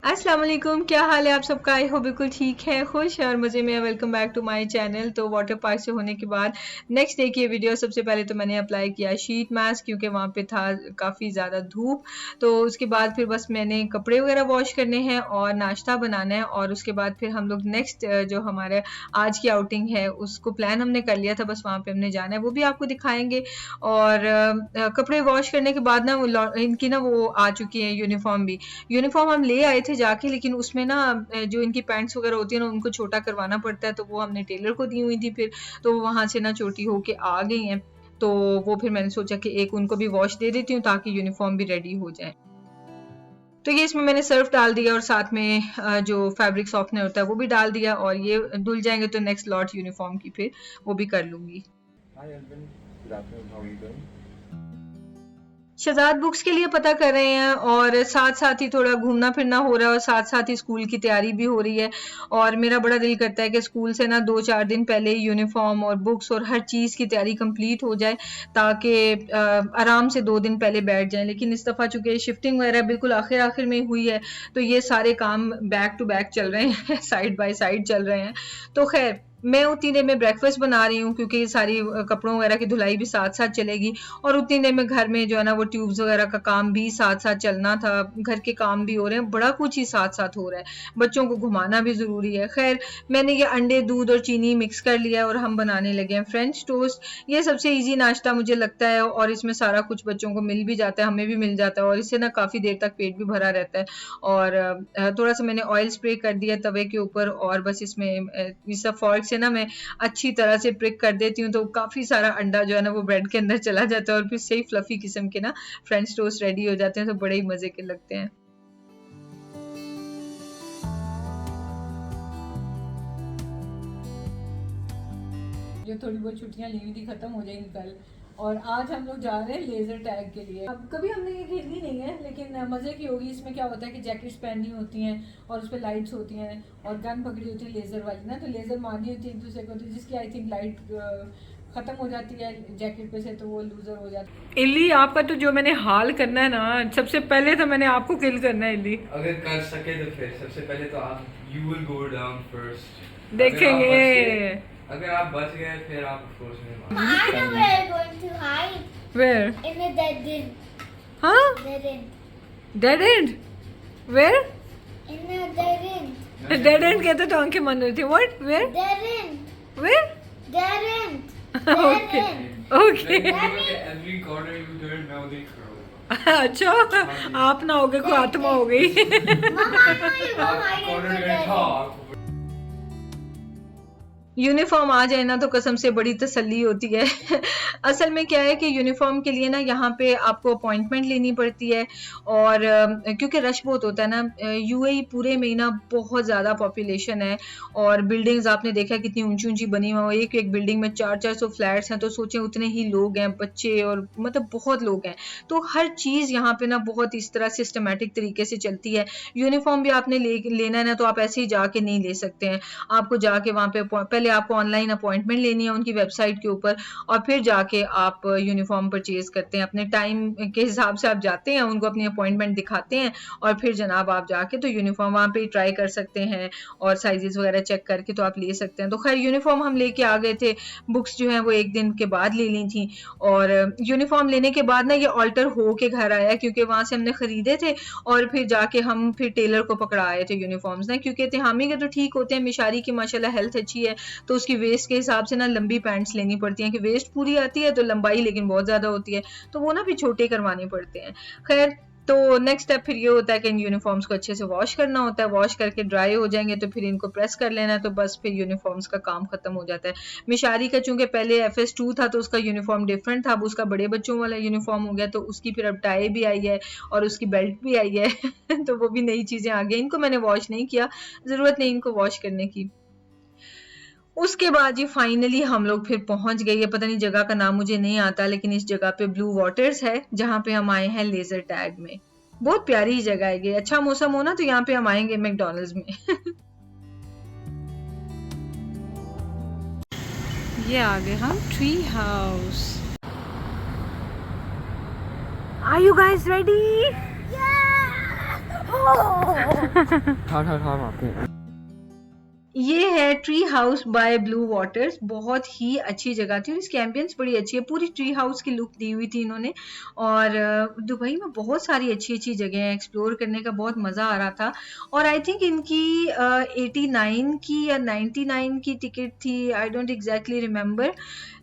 अस्सलाम वालेकुम, क्या हाल है आप सबका। आई हो बिल्कुल ठीक है, खुश है और मज़े में। Welcome back to my channel. तो वाटर पार्क से होने के बाद नेक्स्ट डे की ये वीडियो। सबसे पहले तो मैंने अप्लाई किया शीट मास्क क्योंकि वहाँ पे था काफ़ी ज़्यादा धूप। तो उसके बाद फिर बस मैंने कपड़े वगैरह वॉश करने हैं और नाश्ता बनाना है और उसके बाद फिर हम लोग नेक्स्ट जो हमारे आज की आउटिंग है उसको प्लान हमने कर लिया था। बस वहाँ पर हमने जाना है, वो भी आपको दिखाएंगे। और कपड़े वॉश करने के बाद ना वो इनकी ना वो आ चुकी है यूनिफॉर्म भी। यूनिफॉर्म हम ले आए थे जाके, लेकिन उसमें ना जो इनकी पैंट्स वगैरह होती है ना उनको छोटा करवाना पड़ता है, तो वो हमने टेलर को दी हुई थी। फिर तो वो वहाँ से ना छोटी होके आ गई हैं, तो वो फिर मैंने सोचा कि एक उनको भी वॉश दे देती हूँ ताकि यूनिफॉर्म भी रेडी हो जाए। तो ये इसमें मैंने सर्फ डाल दिया और साथ में जो फैब्रिक सॉफ्टनर होता है वो भी डाल दिया और ये धुल जाएंगे तो नेक्स्ट लॉट यूनिफॉर्म की फिर वो भी कर लूंगी। शहजाद बुक्स के लिए पता कर रहे हैं और साथ साथ ही थोड़ा घूमना फिरना हो रहा है और साथ साथ ही स्कूल की तैयारी भी हो रही है। और मेरा बड़ा दिल करता है कि स्कूल से ना 2-4 दिन पहले यूनिफॉर्म और बुक्स और हर चीज़ की तैयारी कंप्लीट हो जाए ताकि आराम से 2 दिन पहले बैठ जाएं। लेकिन इस दफ़ा चूंकि शिफ्टिंग वगैरह बिल्कुल आखिर आखिर में हुई है तो ये सारे काम बैक टू बैक चल रहे हैं साइड बाय साइड चल रहे हैं। तो खैर मैं उतनी देर में ब्रेकफास्ट बना रही हूँ क्योंकि सारी कपड़ों वगैरह की धुलाई भी साथ साथ चलेगी और उतनी देर में घर में जो है ना वो ट्यूब्स वगैरह का काम भी साथ साथ चलना था। घर के काम भी हो रहे हैं, बड़ा कुछ ही साथ साथ हो रहा है, बच्चों को घुमाना भी ज़रूरी है। खैर मैंने ये अंडे दूध और चीनी मिक्स कर लिया और हम बनाने लगे हैं फ्रेंच टोस्ट। ये सबसे ईजी नाश्ता मुझे लगता है और इसमें सारा कुछ बच्चों को मिल भी जाता है, हमें भी मिल जाता है और इससे ना काफ़ी देर तक पेट भी भरा रहता है। और थोड़ा सा मैंने ऑयल स्प्रे कर दिया तवे के ऊपर और बस इसमें इस फॉर्क से ना मैं अच्छी तरह से प्रिक कर देती हूँ तो काफ़ी सारा अंडा जो है ना वो ब्रेड के अंदर चला जाता है और फिर सही फ्लफी किस्म के ना फ्रेंच टोस्ट रेडी हो जाते हैं, तो बड़े ही मज़े के लगते हैं। जो थोड़ी बहुत छुट्टियां ली हुई थी खत्म हो जाएंगी कल और आज हम लोग जा रहे हैं लेजर टैग के लिए। अब कभी हमने ये खेली नहीं है लेकिन मज़े की होगी। इसमें क्या होता है कि जैकेट्स पहननी होती हैं और उस पर लाइट्स होती हैं और गन पकड़ी होती है लेज़र वाली ना, तो लेज़र मारनी होती है एक दूसरे को, तो जिसकी आई थिंक लाइट खत्म हो जाती है जैकेट पे से तो वो लूजर हो जाता है। इल्ली आपका तो जो मैंने हाल करना है ना, सबसे पहले तो मैंने आपको किल करना है इल्ली। अगर कर सके तो फिर सबसे पहले तो आप you will go down first. देखेंगे। अगर आप बच गए फिर आप फोर्स में I know where we're going to hide. Where? In the dead end. Huh? Dead end. Dead end? Where? In the dead end. Dead end कहते तो आंखें बंद हुई थी। What? Where? Dead end. Where? Dead end. Dead Okay. end. Okay. Every corner U turn now they करो। अच्छा, आप ना हो गए, कोई आत्मा हो गई। Mama, I know you go hide in the corner dead end. Top uniform आ जाए ना तो कसम से बड़ी तसल्ली होती है। असल में क्या है कि यूनिफॉर्म के लिए ना यहाँ पे आपको अपॉइंटमेंट लेनी पड़ती है और क्योंकि रश बहुत होता है ना। यूएई पूरे में ना बहुत ज़्यादा पॉपुलेशन है और बिल्डिंग्स आपने देखा है कितनी ऊंची ऊंची बनी हुई है। एक एक बिल्डिंग में 400-400 फ्लैट्स हैं, तो सोचें उतने ही लोग हैं, बच्चे और मतलब बहुत लोग हैं। तो हर चीज़ यहाँ पे ना बहुत इस तरह सिस्टमेटिक तरीके से चलती है। यूनिफॉर्म भी आपने लेना है ना तो आप ऐसे ही जाके नहीं ले सकते हैं, आपको जाके वहाँ पे पहले आपको ऑनलाइन अपॉइंटमेंट लेनी है उनकी वेबसाइट के ऊपर और फिर जाके आप यूनिफॉर्म परचेज करते हैं। अपने टाइम के हिसाब से आप जाते हैं, उनको अपनी अपॉइंटमेंट दिखाते हैं और फिर जनाब आप जाके तो यूनिफॉर्म वहाँ पे ट्राई कर सकते हैं और साइजेस वगैरह चेक करके तो आप ले सकते हैं। तो खैर यूनिफॉर्म हम लेके आ गए थे, बुक्स जो हैं वो एक दिन के बाद ले ली थी और यूनिफॉर्म लेने के बाद ना ये ऑल्टर हो के घर आया क्योंकि वहाँ से हमने खरीदे थे और फिर जाके हम फिर टेलर को पकड़ा आए थे यूनिफॉर्म्स ना, क्योंकि तिहामी के तो ठीक होते हैं, मिशारी की माशाल्लाह हेल्थ अच्छी है तो उसकी वेस्ट के हिसाब से ना लंबी पैंट्स लेनी पड़ती हैं कि वेस्ट पूरी आती है तो लंबाई लेकिन बहुत ज़्यादा होती है, तो वो ना भी छोटे करवाने पड़ते हैं। खैर तो नेक्स्ट स्टेप फिर ये होता है कि इन यूनिफॉर्म्स को अच्छे से वॉश करना होता है, वॉश करके ड्राई हो जाएंगे तो फिर इनको प्रेस कर लेना है, तो बस फिर यूनिफॉर्म्स का काम खत्म हो जाता है। मिशारी का चूंकि पहले FS2 था तो उसका यूनिफॉर्म डिफरेंट था, अब उसका बड़े बच्चों वाला यूनिफॉर्म हो गया तो उसकी फिर अब टाई भी आई है और उसकी बेल्ट भी आई है तो वो भी नई चीज़ें आ गई। इनको मैंने वॉश नहीं किया, ज़रूरत नहीं इनको वॉश करने की। उसके बाद जी फाइनली हम लोग फिर पहुंच गए। ये पता नहीं जगह का नाम मुझे नहीं आता लेकिन इस जगह पे ब्लू वाटर्स है जहाँ पे हम आए हैं लेजर टैग में। बहुत प्यारी जगह है ये, अच्छा मौसम हो ना तो यहाँ पे हम आएंगे मैकडॉनल्ड्स में। ये आ गए हम tree house. Are you guys ready? ये है tree house by Blue Waters. बहुत ही अच्छी जगह थी और इसकी एम्बियंस बड़ी अच्छी है। पूरी ट्री हाउस की लुक दी हुई थी इन्होंने। और दुबई में बहुत सारी अच्छी अच्छी जगह हैं, एक्सप्लोर करने का बहुत मज़ा आ रहा था। और आई थिंक इनकी 89 की या 99 की टिकट थी, आई डोंट एग्जैक्टली रिमेंबर,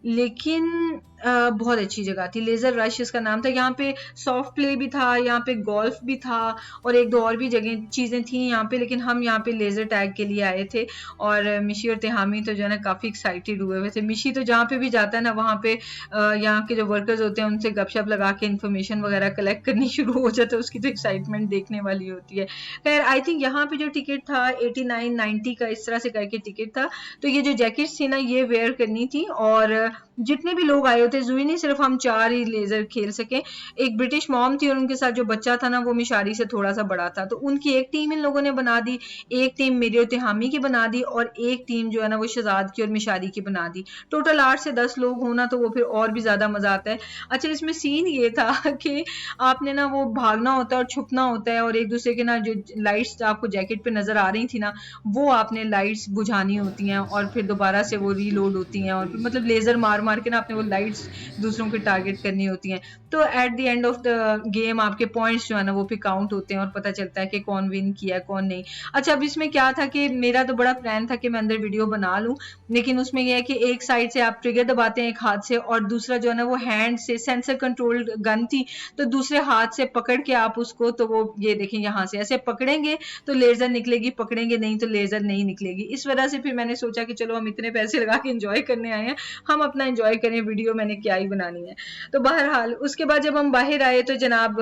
लेकिन बहुत अच्छी जगह थी। लेज़र रश इसका नाम था। यहाँ पे सॉफ्ट प्ले भी था, यहाँ पे गोल्फ भी था और एक दो और भी जगह चीज़ें थी यहाँ पे, लेकिन हम यहाँ पे लेज़र टैग के लिए आए थे। और मिशी और तिहामी तो जो है ना काफ़ी एक्साइटेड हुए हुए थे। मिशी तो जहाँ पे भी जाता है ना वहाँ पे यहाँ के जो वर्कर्स होते हैं उनसे गपशप लगा के इन्फॉर्मेशन वगैरह कलेक्ट करनी शुरू हो जाता है। उसकी तो एक्साइटमेंट देखने वाली होती है। खैर आई थिंक यहाँ पे जो टिकट था 89 90 का इस तरह से करके टिकट था। तो ये जो जैकेट्स थी ना ये वेयर करनी थी। और जितने भी लोग आए होते, जुई नहीं सिर्फ हम 4 ही लेजर खेल सके। एक ब्रिटिश मॉम थी और उनके साथ जो बच्चा था ना वो मिशारी से थोड़ा सा बड़ा था, तो उनकी एक टीम इन लोगों ने बना दी, एक टीम मेरी और तिहामी की बना दी और एक टीम जो है ना वो शहजाद की और मिशारी की बना दी। टोटल 8 से 10 लोग होना तो वो फिर और भी ज्यादा मजा आता है। अच्छा इसमें सीन ये था कि आपने ना वो भागना होता है और छुपना होता है और एक दूसरे के ना जो लाइट्स आपको जैकेट पे नजर आ रही थी ना वो आपने लाइट्स बुझानी होती हैं और फिर दोबारा से वो रीलोड होती हैं और फिर मतलब लेजर मार मार के ना आपने वो लाइट्स दूसरों के टारगेट करनी होती हैं। तो at the end of the game आपके पॉइंट्स जो है ना वो फिर काउंट होते हैं और पता चलता है कि कौन विन किया कौन नहीं। अच्छा अब इसमें क्या था कि मेरा तो बड़ा प्लान था कि मैं अंदर वीडियो बना लूं, लेकिन उसमें यह है कि एक साइड से आप ट्रिगर दबाते हैं एक हाथ से और दूसरा जो है ना वो हैंड से, सेंसर कंट्रोल्ड गन थी तो दूसरे हाथ से पकड़ के आप उसको, तो वो ये देखें यहाँ से ऐसे पकड़ेंगे तो लेजर निकलेगी, पकड़ेंगे नहीं तो लेजर नहीं निकलेगी। इस वजह से फिर मैंने सोचा कि चलो हम इतने पैसे लगा के एंजॉय करने आए हैं, हम अपना एंजॉय करें, वीडियो मैंने क्या ही बनानी है। तो बहरहाल उसके बाद जब हम बाहर आए तो जनाब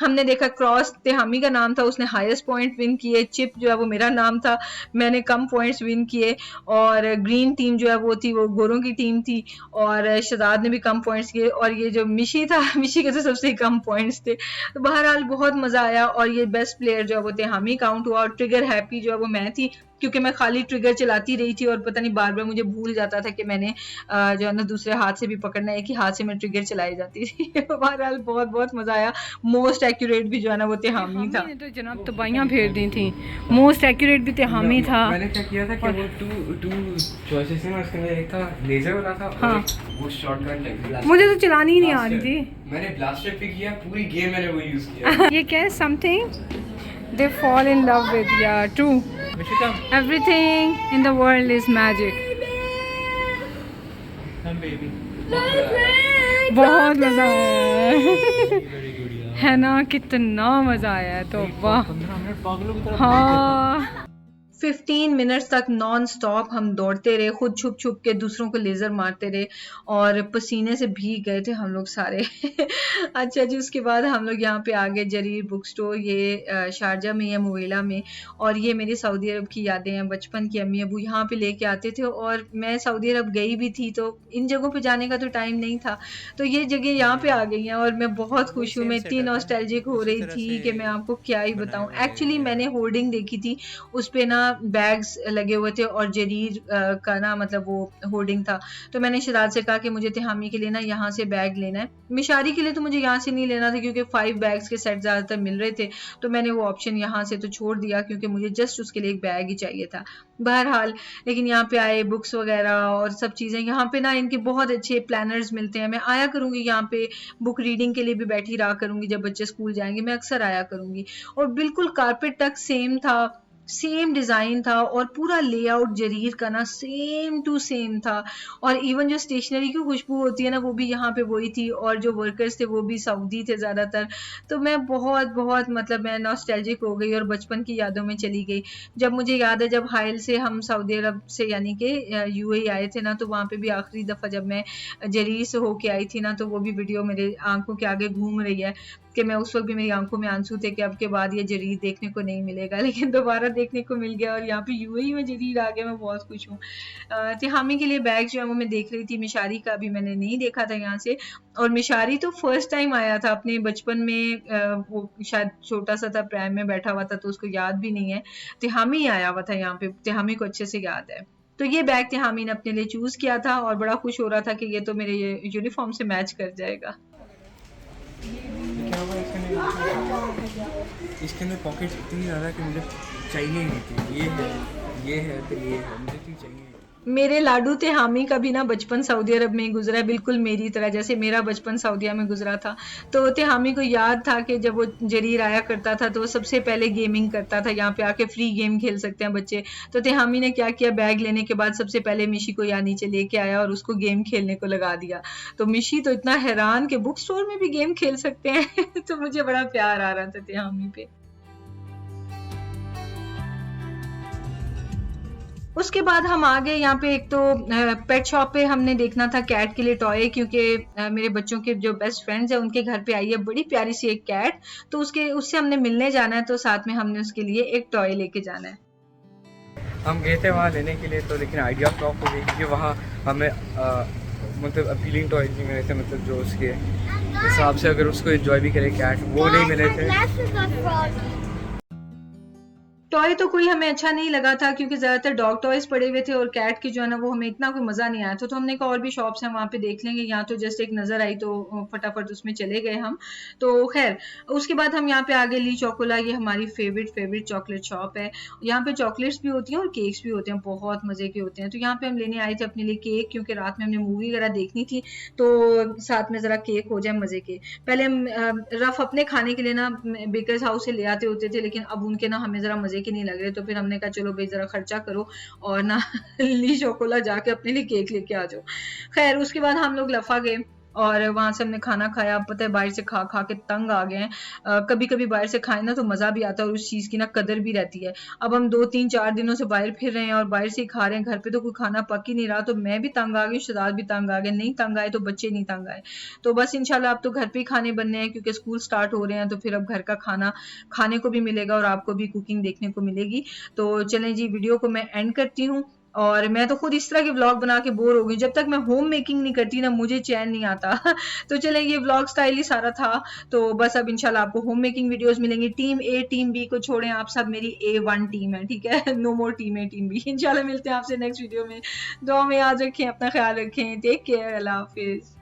हमने देखा क्रॉस तिहामी का नाम था, उसने हाईएस्ट पॉइंट विन किए। चिप जो है वो मेरा नाम था, मैंने कम पॉइंट्स विन किए। और ग्रीन टीम जो है वो थी वो गोरों की टीम थी और शहजाद ने भी कम पॉइंट्स किए और ये जो मिशी था मिशी के तो सबसे कम पॉइंट्स थे। तो बहरहाल बहुत मजा आया और ये बेस्ट प्लेयर जो है वो तिहामी काउंट हुआ और ट्रिगर हैप्पी जो है वो मैं थी क्योंकि मैं खाली ट्रिगर चलाती रही थी और पता नहीं बार बार मुझे भूल जाता था कि मैंने जो है ना दूसरे हाथ से भी पकड़ना है, एक ही हाथ से मैं ट्रिगर चलाई जाती थी। बहरहाल बहुत बहुत मजा आया। मोस्ट एक्यूरेट भी जो है ना वो तिहामी था। तो जनाब तबाहियां फेर दी थी। मोस्ट एक्यूरेट भी तिहामी था। मैंने क्या किया था कि वो टू चॉइसेस थे ना, उसके अंदर एक था लेजर वाला था हाँ। और वो शॉटगन टाइप। मुझे तो चलानी ही नहीं आ रही थी। मैंने ब्लास्टर पे किया, पूरी गेम मैंने वो यूज किया। ये क्या है, something they fall in love with, या true, everything in the world is magic. बहुत मजा आया है ना, कितना मजा आया है। तो वाह हाँ 15 मिनट्स तक नॉन स्टॉप हम दौड़ते रहे, खुद छुप छुप के दूसरों को लेजर मारते रहे और पसीने से भीग गए थे हम लोग सारे। अच्छा जी उसके बाद हम लोग यहाँ पे आ गए जरीर बुक स्टोर। ये शारजा में है, मुवेला में। और ये मेरी सऊदी अरब की यादें हैं, बचपन की अम्मी अबू यहाँ पे लेके आते थे और मैं सऊदी अरब गई भी थी तो इन जगहों पे जाने का तो टाइम नहीं था, तो ये जगह यहाँ पे आ गई हैं और मैं बहुत खुश हूँ। मैं इतनी नॉस्टैल्जिक हो रही थी कि मैं आपको क्या ही बताऊँ। एक्चुअली मैंने होर्डिंग देखी थी, उस पे ना बैग्स लगे हुए थे और जरीर का ना मतलब वो होर्डिंग था। तो मैंने शहजाद से कहा कि मुझे तिहामी के लिए ना यहाँ से बैग लेना है, मिशारी के लिए तो मुझे यहाँ से नहीं लेना था क्योंकि 5 बैग्स के सेट ज़्यादातर मिल रहे थे, तो मैंने वो ऑप्शन यहाँ से तो छोड़ दिया क्योंकि मुझे जस्ट उसके लिए एक बैग ही चाहिए था। बहरहाल लेकिन यहाँ पे आए, बुक्स वगैरह और सब चीज़ें यहाँ पे ना इनके बहुत अच्छे प्लानर्स मिलते हैं। मैं आया करूँगी यहाँ पे, बुक रीडिंग के लिए भी बैठी रहा करूँगी, जब बच्चे स्कूल जाएंगे मैं अक्सर आया करूँगी। और बिल्कुल कारपेट तक सेम था, सेम डिज़ाइन था और पूरा लेआउट जरीर का ना सेम टू सेम था। और इवन जो स्टेशनरी की खुशबू होती है ना वो भी यहाँ पे वही थी और जो वर्कर्स थे वो भी सऊदी थे ज़्यादातर। तो मैं बहुत बहुत मतलब मैं नॉस्टैल्जिक हो गई और बचपन की यादों में चली गई। जब मुझे याद है जब हाइल से हम सऊदी अरब से यानी कि यूएई आए थे ना, तो वहाँ पे भी आखिरी दफ़ा जब मैं जरीर से होके आई थी ना, तो वो भी वीडियो मेरे आंखों के आगे घूम रही है कि मैं उस वक्त भी मेरी आंखों में आंसू थे कि अब के बाद ये जरीर देखने को नहीं मिलेगा, लेकिन दोबारा देखने को मिल गया और यहाँ पे यूएई में जरीर आ गया। मैं बहुत खुश हूँ। तिहामी के लिए बैग जो है वो मैं देख रही थी, मिशारी का भी मैंने नहीं देखा था यहाँ से। और मिशारी तो फर्स्ट टाइम आया था अपने बचपन में, वो शायद छोटा सा था, प्राइम में बैठा हुआ था तो उसको याद भी नहीं है। तिहामी आया हुआ था यहाँ पे, तिहामी को अच्छे से याद है। तो ये बैग तिहामी ने अपने लिए चूज किया था और बड़ा खुश हो रहा था कि ये तो मेरे यूनिफॉर्म से मैच कर जाएगा। क्या हुआ इसका इसके अंदर पॉकेट इतनी ज़्यादा कि मुझे चाहिए ही नहीं थी। ये है फिर ये है, मुझे तो चाहिए। मेरे लाडू थे हामी का भी ना बचपन सऊदी अरब में ही गुजरा है, बिल्कुल मेरी तरह जैसे मेरा बचपन सऊदीया में गुजरा था। तो तेहामी को याद था कि जब वो जरीर आया करता था तो वो सबसे पहले गेमिंग करता था, यहाँ पे आके फ्री गेम खेल सकते हैं बच्चे। तो तेहामी ने क्या किया, बैग लेने के बाद सबसे पहले मिशी को यहाँ नीचे लेके आया और उसको गेम खेलने को लगा दिया। तो मिशी तो इतना हैरान कि बुक स्टोर में भी गेम खेल सकते हैं तो मुझे बड़ा प्यार आ रहा था तेहामी पे। उसके बाद हम आ गए यहाँ पे, एक तो पेट शॉप पे हमने देखना था कैट के लिए टॉय, क्योंकि मेरे बच्चों के जो बेस्ट फ्रेंड्स हैं उनके घर पे आई है बड़ी प्यारी सी एक कैट, तो उससे हमने मिलने जाना है, तो साथ में हमने उसके लिए एक टॉय लेके जाना है। हम गए थे वहाँ लेने के लिए, तो लेकिन आइडिया फ्लॉप हो गई क्योंकि वहाँ हमें मतलब अपीलिंग टॉयज नहीं मिले थे, मतलब जो उसके हिसाब से अगर उसको एंजॉय भी करे कैट, वो नहीं मिले थे। टॉय तो कोई हमें अच्छा नहीं लगा था क्योंकि ज़्यादातर डॉग टॉयज पड़े हुए थे और कैट की जो है ना वो हमें इतना कोई मज़ा नहीं आया था। तो हमने कहा और भी शॉप्स हैं वहाँ पे देख लेंगे, यहाँ तो जस्ट एक नज़र आई तो फटाफट उसमें चले गए हम। तो खैर उसके बाद हम यहाँ पे आगे ली चोकोला, ये हमारी फेवरेट चॉकलेट शॉप है। यहाँ पे चॉकलेट्स भी होती हैं और केक्स भी होते हैं, बहुत मज़े के होते हैं। तो यहाँ पे हम लेने आए थे अपने लिए केक, क्योंकि रात में हमने मूवी वगैरह देखनी थी तो साथ में ज़रा केक हो जाए मज़े के। पहले हम रफ अपने खाने के लिए ना बेकर्स हाउस से ले आते होते थे, लेकिन अब उनके ना हमें ज़रा मज़े के नहीं लग रहे, तो फिर हमने कहा चलो भाई ज़रा खर्चा करो और ना ली चोकोला जाके अपने लिए केक लेके आ जाओ। खैर उसके बाद हम लोग लफा गए और वहाँ से हमने खाना खाया। पता है बाहर से खा खा के तंग आ गए हैं। कभी कभी बाहर से खाए ना तो मज़ा भी आता है और उस चीज़ की ना कदर भी रहती है। अब हम 2-3-4 दिनों से बाहर फिर रहे हैं और बाहर से ही खा रहे हैं, घर पे तो कोई खाना पक ही नहीं रहा। तो मैं भी तंग आ गई, शहजाद भी तंग आ गए, नहीं तंग आए तो बच्चे नहीं तंग आए। तो बस इंशाल्लाह अब तो घर पे ही खाने बनने हैं क्योंकि स्कूल स्टार्ट हो रहे हैं, तो फिर अब घर का खाना खाने को भी मिलेगा और आपको भी कुकिंग देखने को मिलेगी। तो चलें जी, वीडियो को मैं एंड करती हूँ। और मैं तो खुद इस तरह के व्लॉग बना के बोर हो गई, जब तक मैं होम मेकिंग नहीं करती ना मुझे चैन नहीं आता तो चलें, ये व्लॉग स्टाइल ही सारा था। तो बस अब इंशाल्लाह आपको होम मेकिंग वीडियोस मिलेंगी। टीम ए टीम बी को छोड़ें, आप सब मेरी A1 टीम है, ठीक है नो मोर टीम ए टीम बी। इंशाल्लाह मिलते हैं आपसे नेक्स्ट वीडियो में। दुआ में याद रखें, अपना ख्याल रखें, टेक केयर, अल्लाह हाफिज।